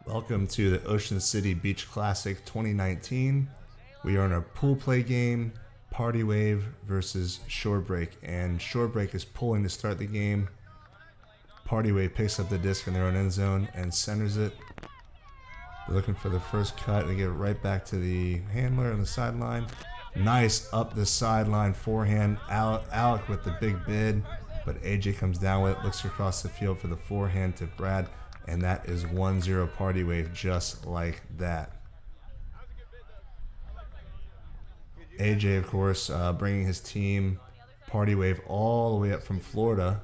Welcome to the Ocean City Beach Classic 2019. We are in a pool play game, Party Wave versus Shorebreak, and Shorebreak is pulling to start the game. Party Wave picks up the disc in their own end zone and centers it. They're looking for the first cut and give it right back to the handler on the sideline. Nice up the sideline forehand. Alec with the big bid, but AJ comes down with it, looks across the field for the forehand to Brad. And that is 1-0 Party Wave, just like that. AJ, of course, bringing his team, Party Wave, all the way up from Florida.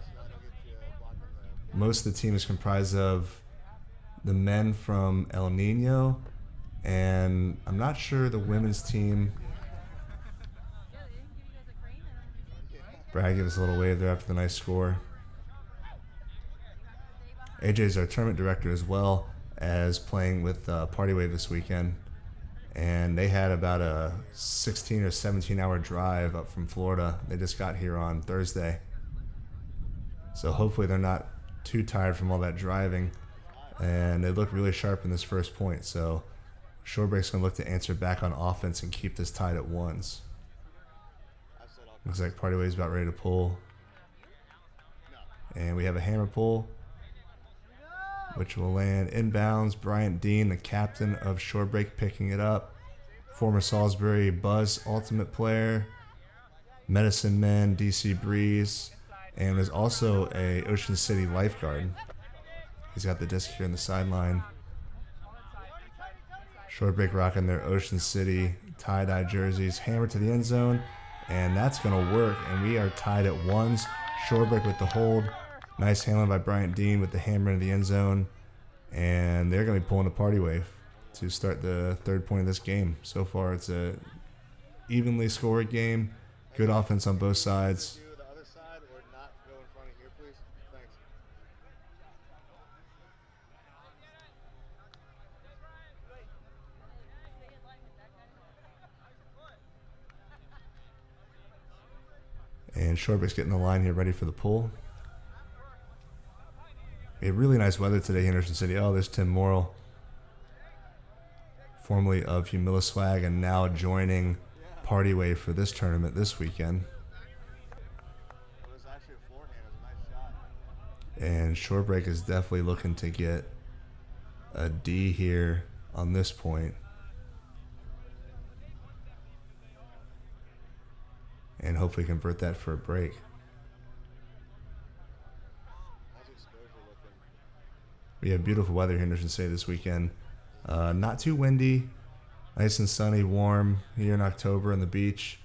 Most of the team is comprised of the men from El Nino, and I'm not sure the women's team. Brad gives us a little wave there after the nice score. AJ is our tournament director as well as playing with Party Wave this weekend. And they had about a 16 or 17 hour drive up from Florida. They just got here on Thursday. So hopefully they're not too tired from all that driving. And they look really sharp in this first point. So Shorebreak's going to look to answer back on offense and keep this tied at ones. Looks like Party Wave's about ready to pull. And we have a hammer pull, which will land inbounds. Bryant Dean, the captain of Shorebreak, picking it up. Former Salisbury Buzz Ultimate player, Medicine Men, DC Breeze, and is also a Ocean City lifeguard. He's got the disc here on the sideline. Shorebreak rocking their Ocean City tie-dye jerseys. Hammer to the end zone, and that's going to work, and we are tied at ones. Shorebreak with the hold. Nice handling by Bryant Dean with the hammer into the end zone. And they're going to be pulling the Party Wave to start the third point of this game. So far, it's a evenly scored game. Good offense on both sides. And Shorebreak's getting the line here ready for the pull. We have really nice weather today in Ocean City. Oh, there's Tim Morrill, formerly of Humiliswag and now joining Party Wave for this tournament this weekend. And Shorebreak is definitely looking to get a D here on this point. And hopefully convert that for a break. We have beautiful weather here in Ocean City this weekend. Not too windy, nice and sunny, warm here in October on the beach.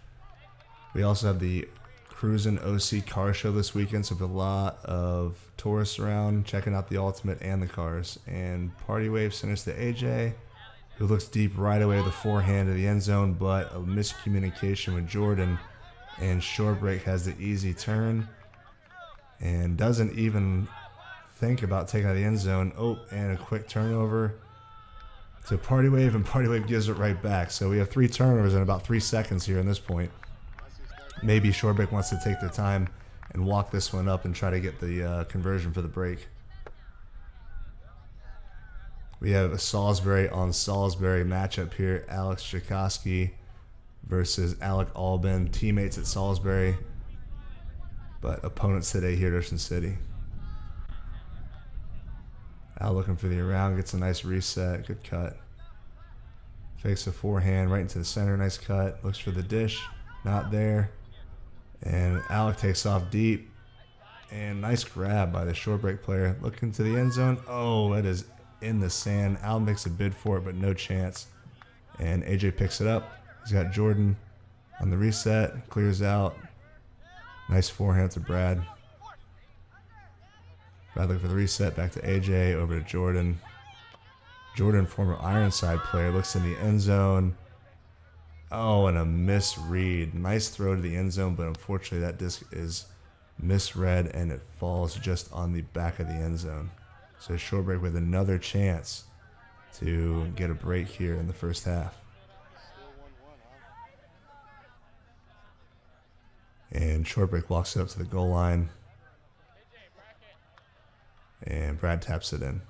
We also have the Cruisin' OC car show this weekend, so we have a lot of tourists around checking out the Ultimate and the cars. And Party Wave sends to AJ, who looks deep right away with the forehand to the end zone, but a miscommunication with Jordan. And Shorebreak has the easy turn and doesn't even think about taking out the end zone. Oh, and a quick turnover to Party Wave, and Party Wave gives it right back. So we have 3 turnovers in about 3 seconds here in this point. Maybe Shorebreak wants to take their time and walk this one up and try to get the conversion for the break. We have a Salisbury on Salisbury matchup here. Alex Tchaikovsky versus Alec Albin, teammates at Salisbury, but opponents today here at Ocean City. Al looking for the around, gets a nice reset, good cut. Fakes a forehand right into the center, nice cut. Looks for the dish, not there. And Alec takes off deep. And nice grab by the Shorebreak player. Looking to the end zone. Oh, it is in the sand. Al makes a bid for it, but no chance. And AJ picks it up. He's got Jordan on the reset, clears out. Nice forehand to Brad. Brad looking for the reset, back to AJ, over to Jordan. Jordan, former Ironside player, looks in the end zone. Oh, and a misread. Nice throw to the end zone, but unfortunately that disc is misread and it falls just on the back of the end zone. So Shorebreak with another chance to get a break here in the first half. And Shorebreak walks it up to the goal line. And Brad taps it in.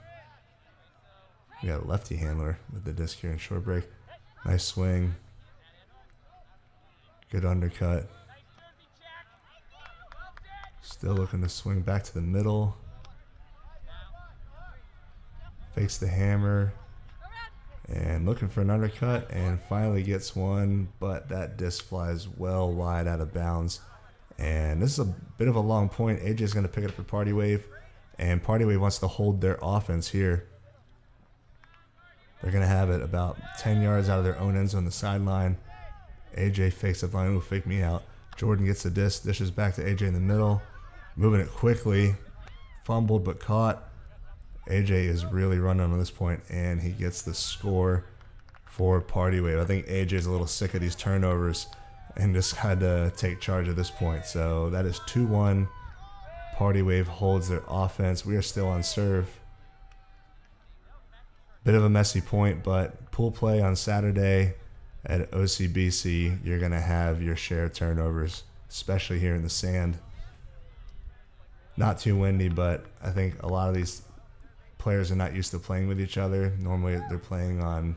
We got a lefty handler with the disc here in Shorebreak. Nice swing. Good undercut. Still looking to swing back to the middle. Fakes the hammer. And looking for an undercut, and finally gets one, but that disc flies well wide out of bounds. And this is a bit of a long point. AJ's going to pick it up for Party Wave, and Party Wave wants to hold their offense here. They're going to have it about 10 yards out of their own end zone on the sideline. AJ fakes up line, fake me out. Jordan gets the disc, dishes back to AJ in the middle, moving it quickly, fumbled but caught. AJ is really running on this point, and he gets the score for Party Wave. I think AJ's a little sick of these turnovers and just had to take charge at this point. So that is 2-1. Party Wave holds their offense. We are still on serve. Bit of a messy point, but pool play on Saturday at OCBC, you're going to have your share of turnovers, especially here in the sand. Not too windy, but I think a lot of these players are not used to playing with each other. Normally they're playing on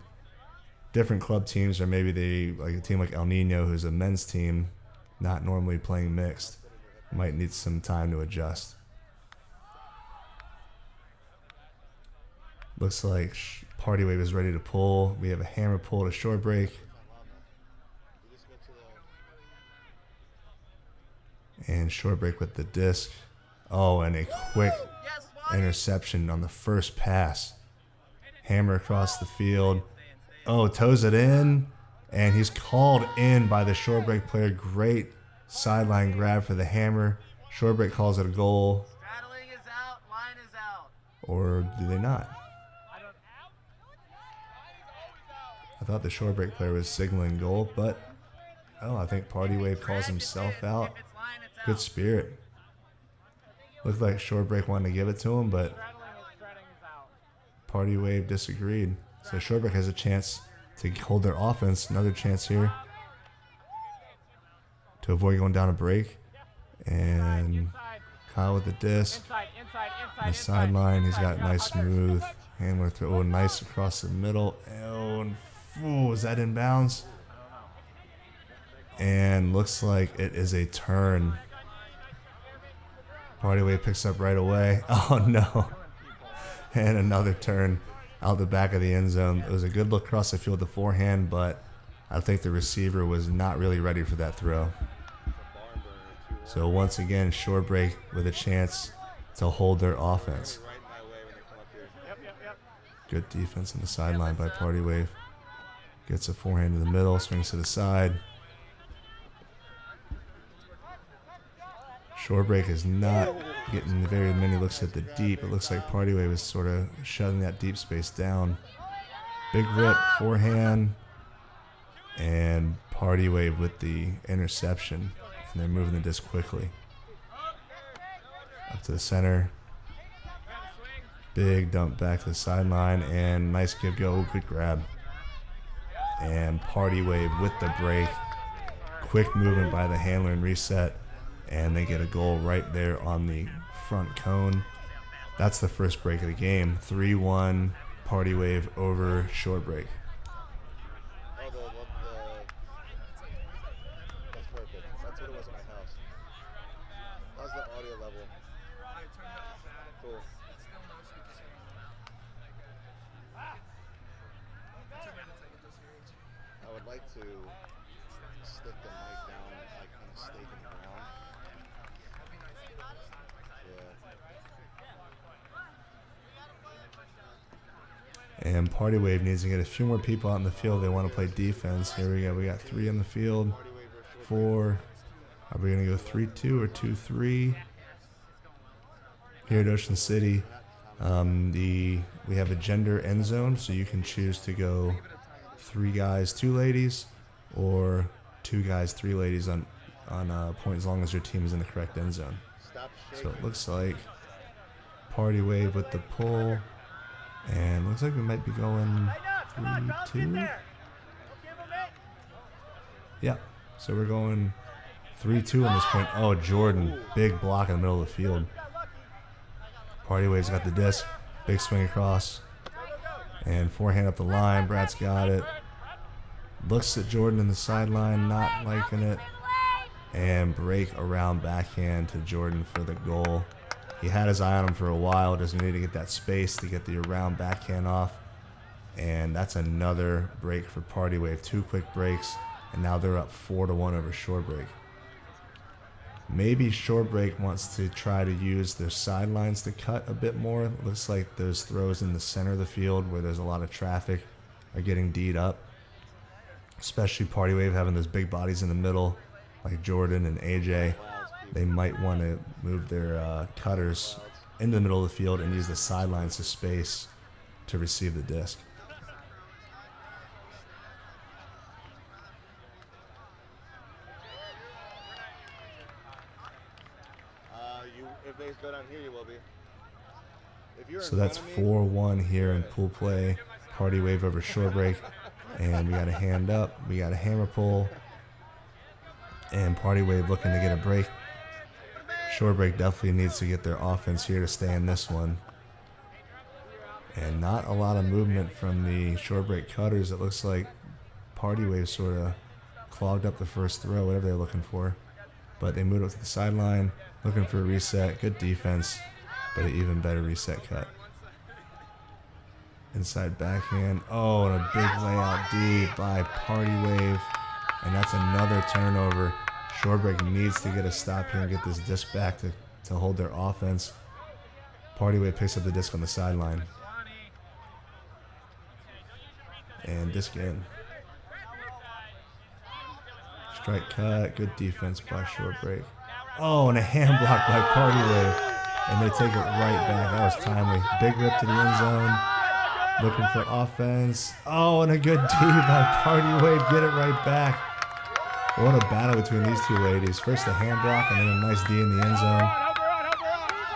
different club teams, or maybe they like a team like El Nino, who's a men's team, not normally playing mixed. Might need some time to adjust. Looks like Party Wave is ready to pull. We have a hammer pull to Shorebreak. And Shorebreak with the disc. Oh, and a quick interception on the first pass. Hammer across the field. Oh, toes it in. And he's called in by the Shorebreak player. Great sideline grab for the hammer. Shorebreak calls it a goal. Straddling is out, line is out. Or do they not? I thought the Shorebreak player was signaling goal, but I think Party Wave calls himself out. Good spirit. Looked like Shorebreak wanted to give it to him, but Party Wave disagreed. So Shorebreak has a chance to hold their offense. Another chance here to avoid going down a break. And Kyle with the disc. On the sideline, he's got nice smooth handler throw. Oh, nice across the middle. Oh, and was that inbounds? And looks like it is a turn. Party Wave picks up right away. Oh no. And another turn out the back of the end zone. It was a good look across the field, the forehand, but I think the receiver was not really ready for that throw. So once again, Shorebreak with a chance to hold their offense. Good defense on the sideline by Party Wave. Gets a forehand in the middle, swings to the side. Shorebreak is not getting very many looks at the deep. It looks like Party Wave is sort of shutting that deep space down. Big rip, forehand, and Party Wave with the interception. And they're moving the disc quickly. Up to the center. Big dump back to the sideline, and nice give go, good grab. And Party Wave with the break. Quick movement by the handler and reset. And they get a goal right there on the front cone. That's the first break of the game. 3-1, Party Wave over Shorebreak. That's perfect. That's what it was at my house. How's the audio level? Cool. I would like to stick the mic down like on a stake in the ground. And Party Wave needs to get a few more people out in the field. They want to play defense. Here we go. We got 3 on the field. 4. Are we going to go 3-2 or 2-3? Here at Ocean City, we have a gender end zone, so you can choose to go 3 guys, 2 ladies, or 2 guys, 3 ladies on a point as long as your team is in the correct end zone. So it looks like Party Wave with the pull. And looks like we might be going 3-2. Yeah, so we're going 3-2 on this point. Oh, Jordan, big block in the middle of the field. Party Wave's got the disc, big swing across. And forehand up the line. Brad's got it. Looks at Jordan in the sideline, not liking it. And break around backhand to Jordan for the goal. He had his eye on him for a while. Doesn't need to get that space to get the around backhand off. And that's another break for Party Wave. 2 quick breaks. And now they're up 4-1 over Shorebreak. Maybe Shorebreak wants to try to use their sidelines to cut a bit more. It looks like those throws in the center of the field where there's a lot of traffic are getting D'd up. Especially Party Wave having those big bodies in the middle like Jordan and AJ. They might want to move their cutters in the middle of the field and use the sidelines as space to receive the disc. If they go down here, you will be. If you're So that's 4-1 here in pool play. Party Wave over Shorebreak. And we got a hand up. We got a hammer pull. And Party Wave looking to get a break. Shorebreak definitely needs to get their offense here to stay in this one. And not a lot of movement from the Shorebreak cutters. It looks like Party Wave sort of clogged up the first throw, whatever they're looking for. But they moved up to the sideline, looking for a reset. Good defense, but an even better reset cut. Inside backhand. Oh, and a big layout D by Party Wave. And that's another turnover. Shorebreak needs to get a stop here and get this disc back to hold their offense. Party Wave picks up the disc on the sideline. And disc in. Strike cut. Good defense by Shorebreak. Oh, and a hand block by Party Wave. And they take it right back. That was timely. Big rip to the end zone. Looking for offense. Oh, and a good D by Party Wave. Get it right back. What a battle between these two ladies. First a hand block and then a nice D in the end zone.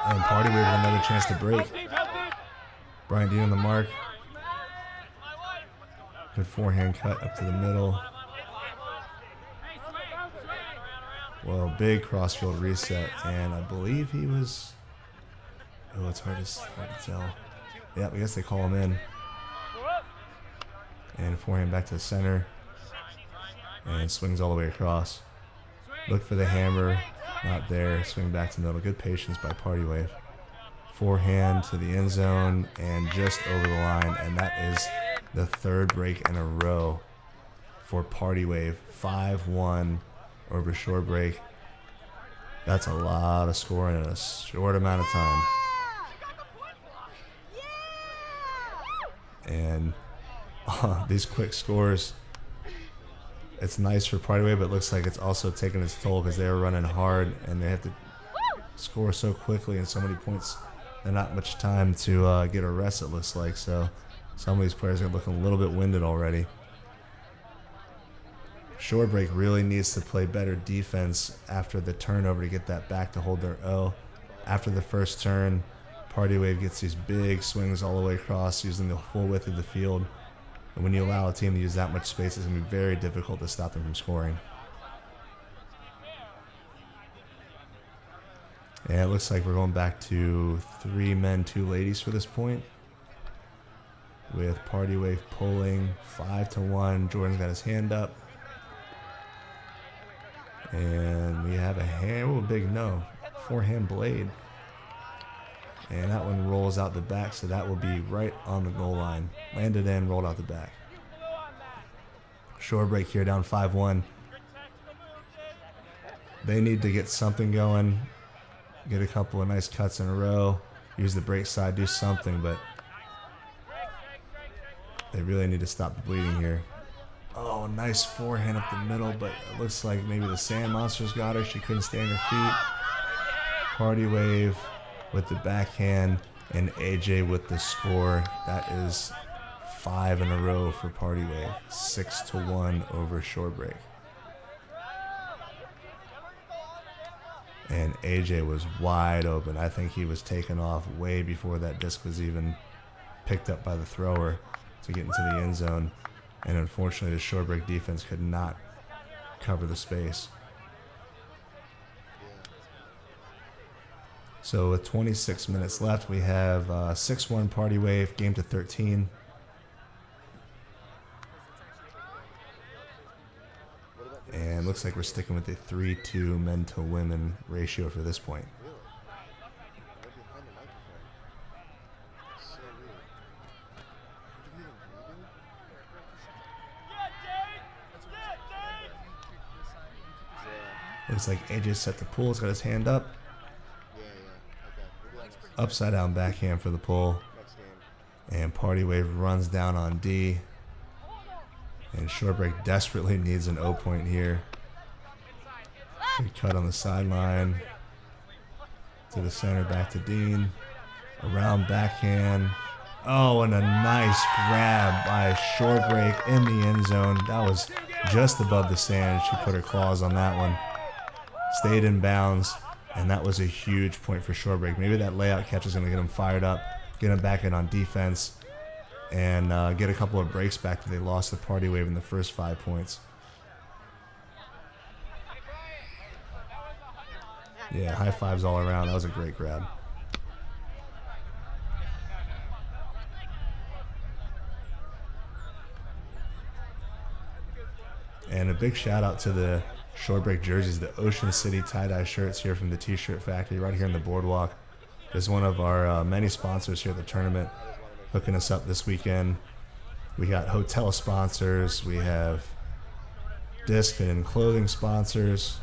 And Party Wave with another chance to break. Brian D on the mark. Good forehand cut up to the middle. Well, big crossfield reset. And I believe he was... Oh, it's hard to tell. Yeah, I guess they call him in. And forehand back to the center. And swings all the way across. Look for the hammer. Not there. Swing back to the middle. Good patience by Party Wave. Forehand to the end zone and just over the line. And that is the third break in a row for Party Wave. 5-1 over Shorebreak. That's a lot of scoring in a short amount of time. And these quick scores, it's nice for Party Wave, but it looks like it's also taking its toll because they're running hard and they have to score so quickly and so many points. There's not much time to get a rest, it looks like. So some of these players are looking a little bit winded already. Shorebreak really needs to play better defense after the turnover to get that back to hold their O. After the first turn, Party Wave gets these big swings all the way across using the full width of the field. And when you allow a team to use that much space, it's going to be very difficult to stop them from scoring. And it looks like we're going back to 3 men, 2 ladies for this point. With Party Wave pulling 5-1. Jordan's got his hand up. And we have a hand, oh, big no. Forehand blade. And that one rolls out the back, so that will be right on the goal line. Landed in, rolled out the back. Shorebreak here, down 5-1. They need to get something going. Get a couple of nice cuts in a row. Use the break side, do something, but they really need to stop the bleeding here. Oh, nice forehand up the middle, but it looks like maybe the Sand Monsters got her. She couldn't stay on her feet. Party Wave with the backhand and AJ with the score. That is 5 in a row for Party Wave. 6-1 over Shorebreak. And AJ was wide open. I think he was taken off way before that disc was even picked up by the thrower to get into the end zone. And unfortunately, the Shorebreak defense could not cover the space. So with 26 minutes left, we have 6-1 Party Wave, game to 13. looks like we're sticking with a 3-2 men to women ratio for this point. Really? They're behind the microphone. So weird. Are you even breathing? Yeah. Looks like AJ set the pull. He's got his hand up. Yeah. Okay. We'll do that next, Upside down backhand for the pull. next game. And Party Wave runs down on D. And Shorebreak desperately needs an O point here. Good cut on the sideline. To the center, back to Dean. Around backhand. Oh, and a nice grab by Shorebreak in the end zone. That was just above the sand. She put her claws on that one. Stayed in bounds. And that was a huge point for Shorebreak. Maybe that layout catch is going to get them fired up. Get them back in on defense. And get a couple of breaks back that they lost the Party Wave in the first 5 points. Yeah, high fives all around. That was a great grab. And a big shout out to the Shorebreak jerseys, the Ocean City tie-dye shirts here from the T-Shirt Factory right here in the boardwalk. There's one of our many sponsors here at the tournament hooking us up this weekend. We got hotel sponsors. We have disc and clothing sponsors.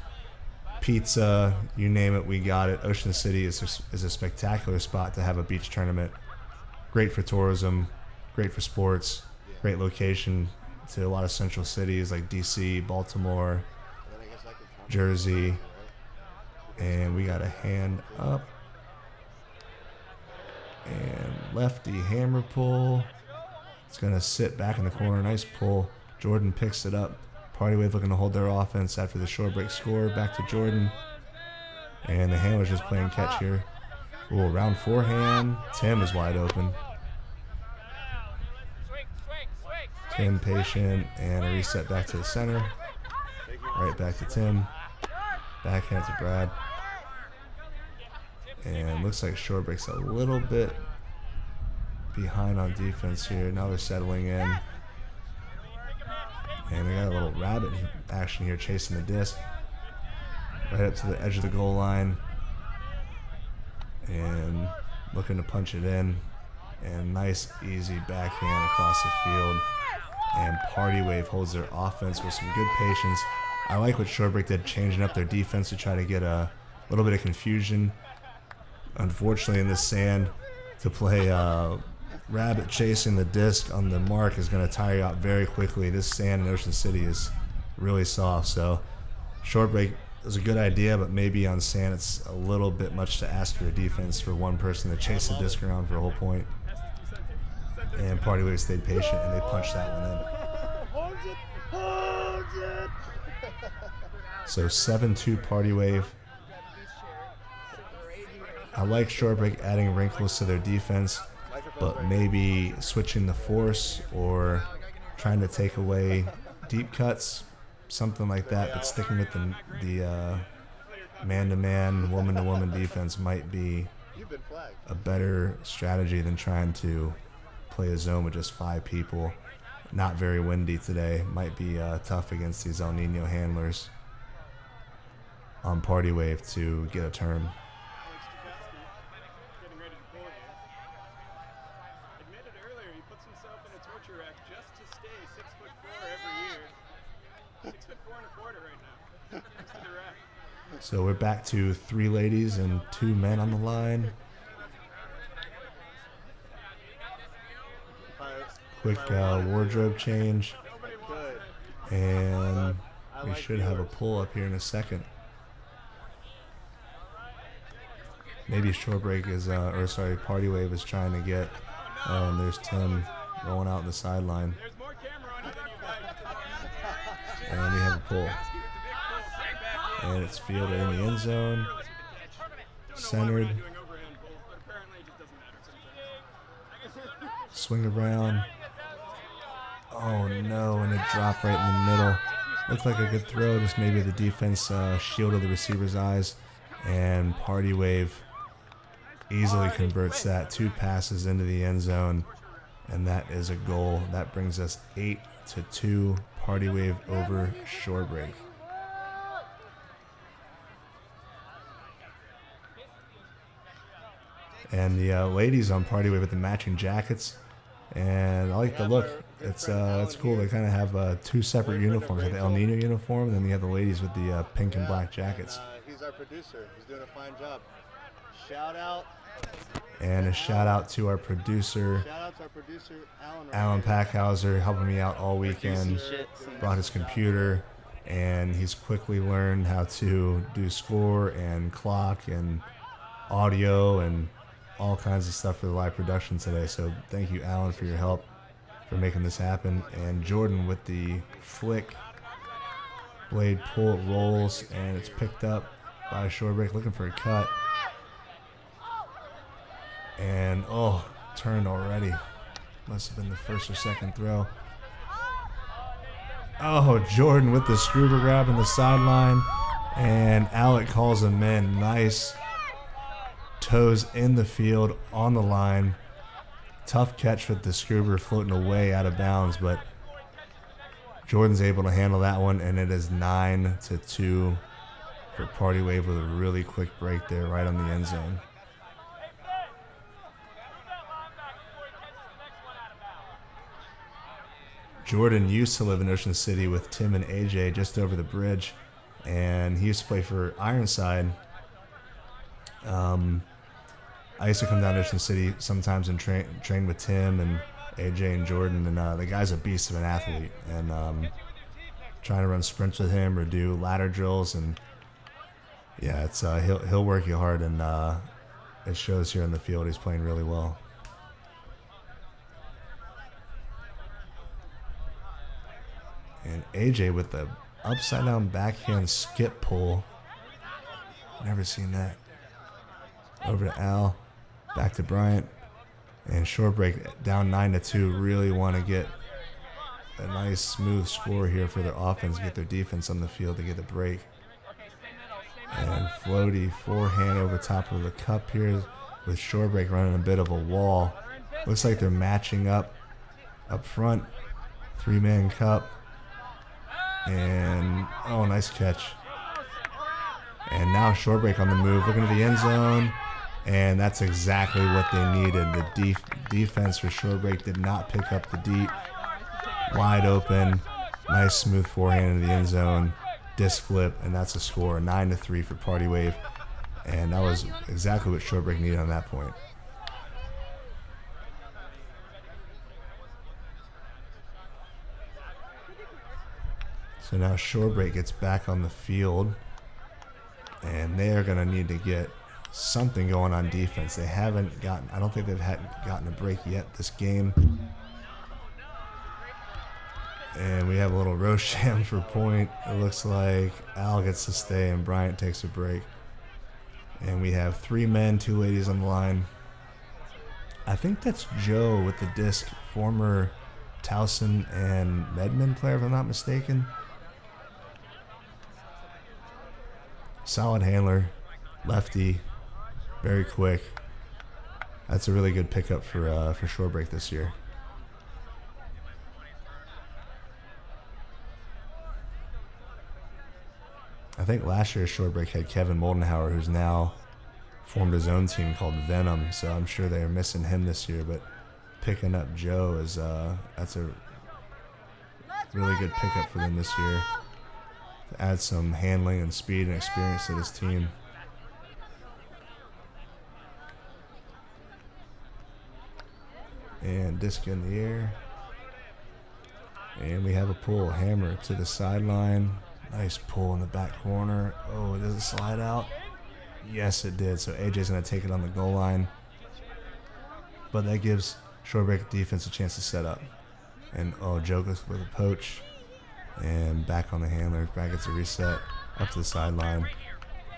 Pizza, you name it, we got it. Ocean City is a spectacular spot to have a beach tournament. Great for tourism, great for sports, great location to a lot of central cities like DC, Baltimore, And then I guess I could comment, Jersey. right? And we got a hand up. And lefty hammer pull. It's going to sit back in the corner. Nice pull. Jordan picks it up. Party Wave looking to hold their offense after the Shorebreak score. Back to Jordan. And the handler's just playing catch here. Ooh, round forehand. Tim is wide open. Tim patient. And a reset back to the center. Right back to Tim. Backhand to Brad. And looks like Shorebreak's a little bit behind on defense here. Now they're settling in. And they got a little rabbit action here chasing the disc. Right up to the edge of the goal line. And looking to punch it in. And nice, easy backhand across the field. And Party Wave holds their offense with some good patience. I like what Shorebreak did, changing up their defense to try to get a little bit of confusion. Unfortunately, in this sand, to play rabbit chasing the disc on the mark is going to tire you out very quickly. This sand in Ocean City is really soft, so Shorebreak is a good idea, but maybe on sand it's a little bit much to ask for a defense for one person to chase the disc around for a whole point. And Party Wave stayed patient, and they punched that one in. So 7-2 Party Wave. I like Shorebreak adding wrinkles to their defense, but maybe switching the force or trying to take away deep cuts, something like that, but sticking with the man-to-man, woman-to-woman defense might be a better strategy than trying to play a zone with just 5 people. Not very windy today. Might be tough against these El Nino handlers on Party Wave to get a turn. So we're back to 3 ladies and 2 men on the line. Quick wardrobe change. And we should have a pull up here in a second. Maybe Shorebreak is, Party Wave is trying to get, and there's Tim rolling out the sideline. And we have a pull. And it's fielded in the end zone. Centered. Swing around. Oh no, and it dropped right in the middle. Looked like a good throw, just maybe the defense shielded the receiver's eyes. And Party Wave easily converts that. 2 passes into the end zone. And that is a goal. That brings us 8-2. Party Wave over Shorebreak. And the ladies on Party Wave with the matching jackets. And I like the look. It's cool. They kind of have 2 separate uniforms. Like the El Nino uniform, and then you have the ladies with the pink and black jackets. He's our producer. He's doing a fine job. Shout out. And a shout out to our producer, Shout out to our producer, Alan Packhauser, helping me out all weekend. Brought his computer, and he's quickly learned how to do score and clock and audio and all kinds of stuff for the live production today. So thank you, Alan, for your help for making this happen. And Jordan with the flick blade pull, it rolls, and it's picked up by Shorebreak, looking for a cut. And turned already. Must have been the first or second throw. Jordan with the scuba grab in the sideline, and Alec calls him in. Nice toes in the field on the line. Tough catch with the scuba floating away out of bounds, but Jordan's able to handle that one, and it is 9-2 for Party Wave with a really quick break there right on the end zone. Jordan used to live in Ocean City with Tim and AJ just over the bridge, and he used to play for Ironside. I used to come down to Ocean City sometimes and train with Tim and AJ and Jordan, and the guy's a beast of an athlete, and trying to run sprints with him or do ladder drills, and yeah, it's he'll work you hard, and it shows here in the field. He's playing really well. And AJ with the upside down backhand skip pull. Never seen that. Over to Al. Back to Bryant. And Shorebreak down 9-2. Really want to get a nice smooth score here for their offense. Get their defense on the field to get a break. And floaty forehand over top of the cup here with Shorebreak running a bit of a wall. Looks like they're matching up front. 3-man cup. And nice catch. And now Shorebreak on the move, looking at the end zone, and that's exactly what they needed. The defense for Shorebreak did not pick up the deep, wide open, nice smooth forehand into the end zone, disc flip, and that's a score, 9-3 for Party Wave, and that was exactly what Shorebreak needed on that point. So now Shorebreak gets back on the field, and they are going to need to get something going on defense. They haven't gotten, I don't think they've gotten a break yet this game. And we have a little Rosham for point. It looks like Al gets to stay and Bryant takes a break. And we have 3 men, 2 ladies on the line. I think that's Joe with the disc, former Towson and Medman player, if I'm not mistaken. Solid handler, lefty, very quick. That's a really good pickup for Shorebreak this year. I think last year Shorebreak had Kevin Moldenhauer, who's now formed his own team called Venom, so I'm sure they are missing him this year, but picking up Joe is that's a really good pickup for them this year. To add some handling and speed and experience to this team. And disc in the air. And we have a pull. Hammer to the sideline. Nice pull in the back corner. Oh, does it slide out? Yes, it did. So AJ's going to take it on the goal line. But that gives Shorebreak defense a chance to set up. And Joe goes with a poach. And back on the handler. Back gets a reset. Up to the sideline.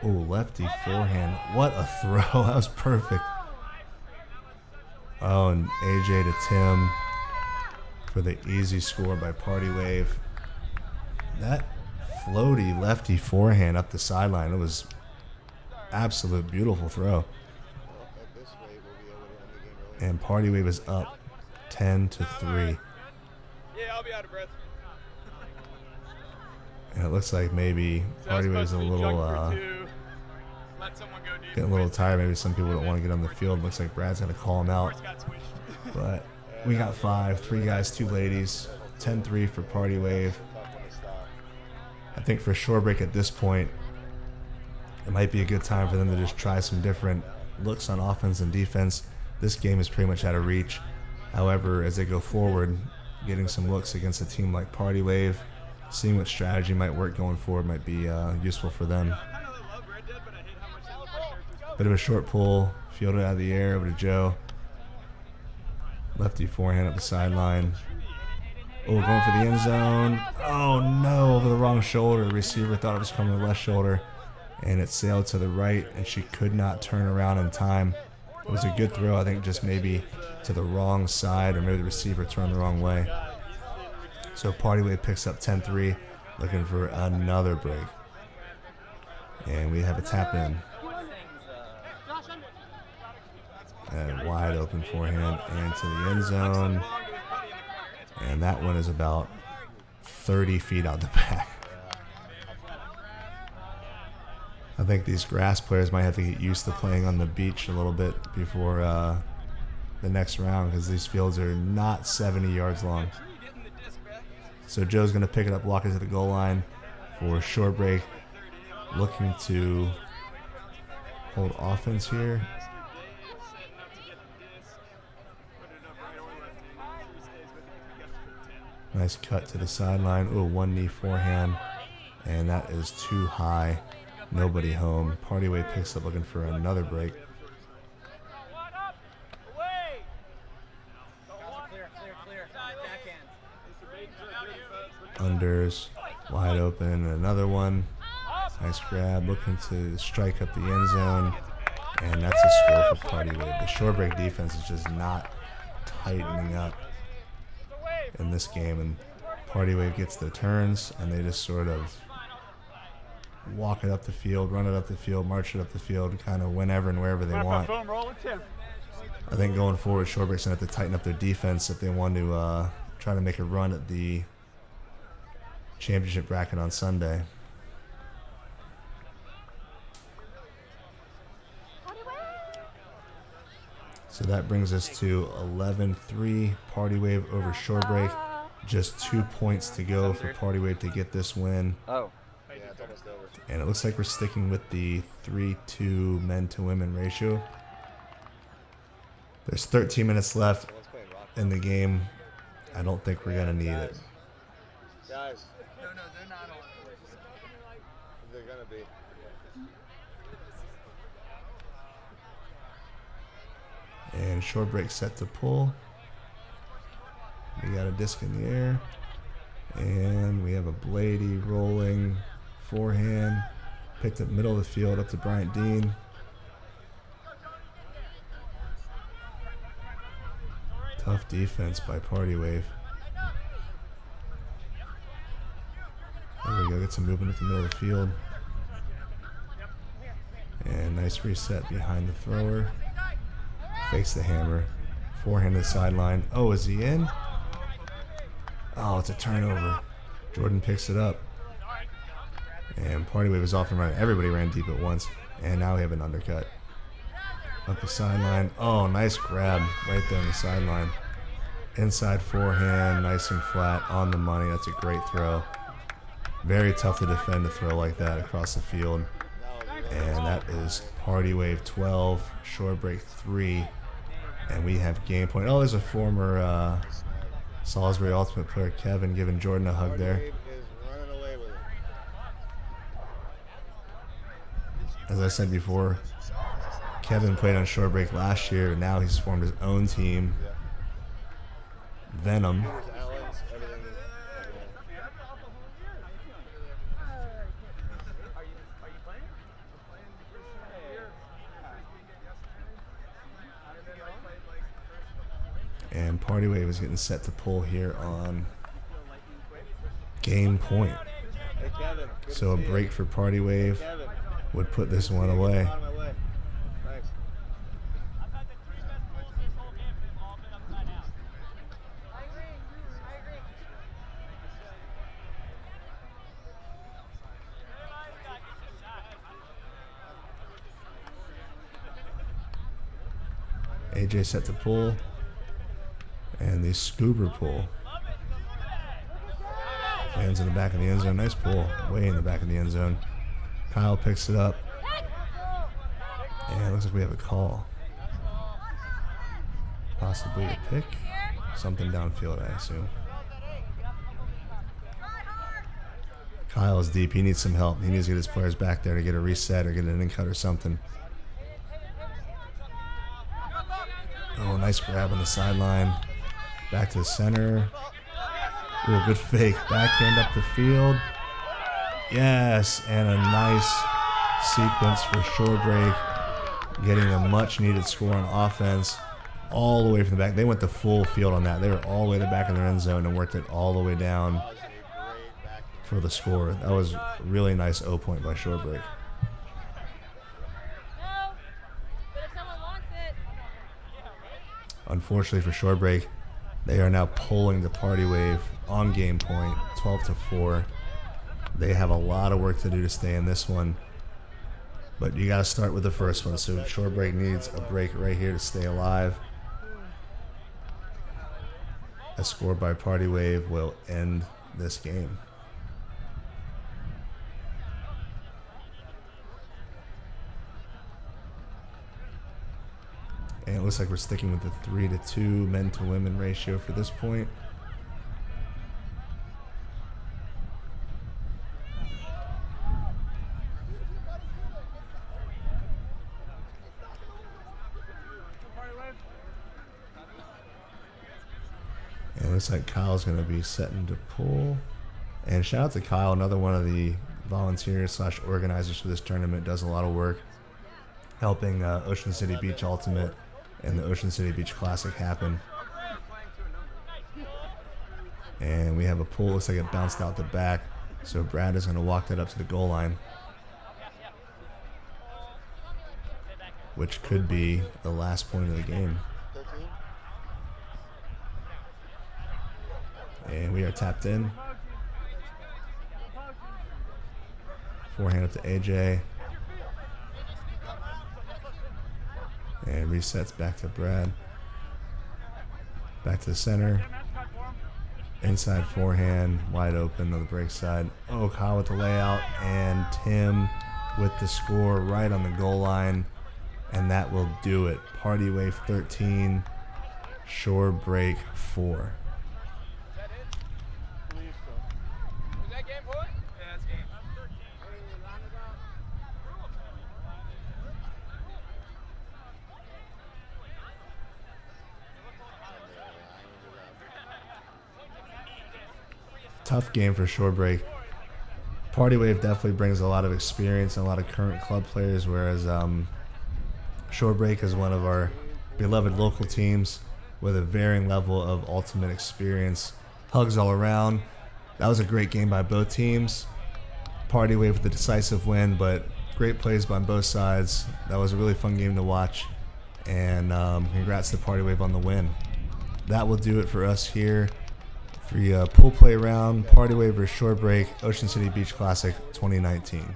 Oh, lefty forehand. What a throw. That was perfect. Oh, and AJ to Tim for the easy score by Party Wave. That floaty lefty forehand up the sideline. It was absolute beautiful throw. And Party Wave is up 10-3. Yeah, I'll be out of breath. And it looks like maybe Party Wave is a little getting a little tired. Maybe some people don't want to get on the field. Looks like Brad's going to call him out. But we got 5, 3 guys, 2 ladies, 10-3 for Party Wave. I think for Shorebreak at this point, it might be a good time for them to just try some different looks on offense and defense. This game is pretty much out of reach. However, as they go forward, getting some looks against a team like Party Wave, seeing what strategy might work going forward might be useful for them. Bit of a short pull, fielded out of the air over to Joe. Lefty forehand up the sideline. Oh, going for the end zone. Oh no, over the wrong shoulder. The receiver thought it was coming to the left shoulder, and it sailed to the right, and she could not turn around in time. It was a good throw, I think, just maybe to the wrong side, or maybe the receiver turned the wrong way. So Party Wave picks up 10-3, looking for another break. And we have a tap in. And wide open forehand and to the end zone. And that one is about 30 feet out the back. I think these grass players might have to get used to playing on the beach a little bit before the next round, because these fields are not 70 yards long. So Joe's going to pick it up, walk it to the goal line for Shorebreak, looking to hold offense here. Nice cut to the sideline. Oh, one knee forehand, and that is too high. Nobody home. Party Wave picks up, looking for another break. Unders, wide open, and another one. Nice grab, looking to strike up the end zone, and that's a score for Party Wave. The Shorebreak defense is just not tightening up in this game, and Party Wave gets their turns, and they just sort of walk it up the field, run it up the field, march it up the field, kind of whenever and wherever they want. I think going forward, Shorebreak's going to have to tighten up their defense if they want to try to make a run at the championship bracket on Sunday. So that brings us to 11-3, Party Wave over Shorebreak. Just 2 points to go for Party Wave to get this win. Oh. Yeah, it's almost over. And it looks like we're sticking with the 3-2 men to women ratio. There's 13 minutes left in the game. I don't think we're going to need it. Guys. No, they're not on. They're going to be. And Shorebreak set to pull. We got a disc in the air. And we have a Blady rolling forehand. Picked up middle of the field up to Bryant Dean. Tough defense by Party Wave. There we go, get some movement at the middle of the field. And nice reset behind the thrower. Fakes the hammer. Forehand to the sideline. Oh, is he in? Oh, it's a turnover. Jordan picks it up. And Party Wave is off and running. Everybody ran deep at once. And now we have an undercut. Up the sideline. Oh, nice grab right there on the sideline. Inside forehand, nice and flat, on the money. That's a great throw. Very tough to defend a throw like that across the field. And that is Party Wave 12, Shorebreak 3. And we have game point. Oh, there's a former Salisbury Ultimate player, Kevin, giving Jordan a hug there. As I said before, Kevin played on Shorebreak last year, and now he's formed his own team, Venom. And Party Wave is getting set to pull here on game point. So a break for Party Wave would put this one away. AJ set to pull. And the scuba pull. Lands in the back of the end zone. Nice pull. Way in the back of the end zone. Kyle picks it up. And it looks like we have a call. Possibly a pick. Something downfield, I assume. Kyle is deep. He needs some help. He needs to get his players back there to get a reset or get an in-cut or something. Oh, nice grab on the sideline. Back to the center. Ooh, good fake. Backhand up the field. Yes, and a nice sequence for Shorebreak, getting a much-needed score on offense all the way from the back. They went the full field on that. They were all the way to the back of their end zone and worked it all the way down for the score. That was a really nice O point by Shorebreak. Unfortunately for Shorebreak, they are now pulling the Party Wave on game point, 12-4. They have a lot of work to do to stay in this one, but you got to start with the first one. So Shorebreak needs a break right here to stay alive. A score by Party Wave will end this game. And it looks like we're sticking with the 3-2 men to women ratio for this point. And it looks like Kyle's going to be setting to pull. And shout out to Kyle, another one of the volunteers / organizers for this tournament. Does a lot of work helping Ocean City Beach Ultimate and the Ocean City Beach Classic happen. And we have a pull. Looks like it bounced out the back. So Brad is going to walk that up to the goal line, which could be the last point of the game. And we are tapped in. Forehand up to AJ. And resets back to Brad. Back to the center. Inside forehand, wide open on the break side. Oh, Kyle with the layout, and Tim with the score right on the goal line. And that will do it. Party Wave 13, Shorebreak 4. Tough game for Shorebreak. Party Wave definitely brings a lot of experience and a lot of current club players, whereas Shorebreak is one of our beloved local teams with a varying level of ultimate experience. Hugs all around. That was a great game by both teams. Party Wave with the decisive win, but great plays by both sides. That was a really fun game to watch, and congrats to Party Wave on the win. That will do it for us here. For the pool play round, Party Wave vs. Shorebreak, Ocean City Beach Classic 2019.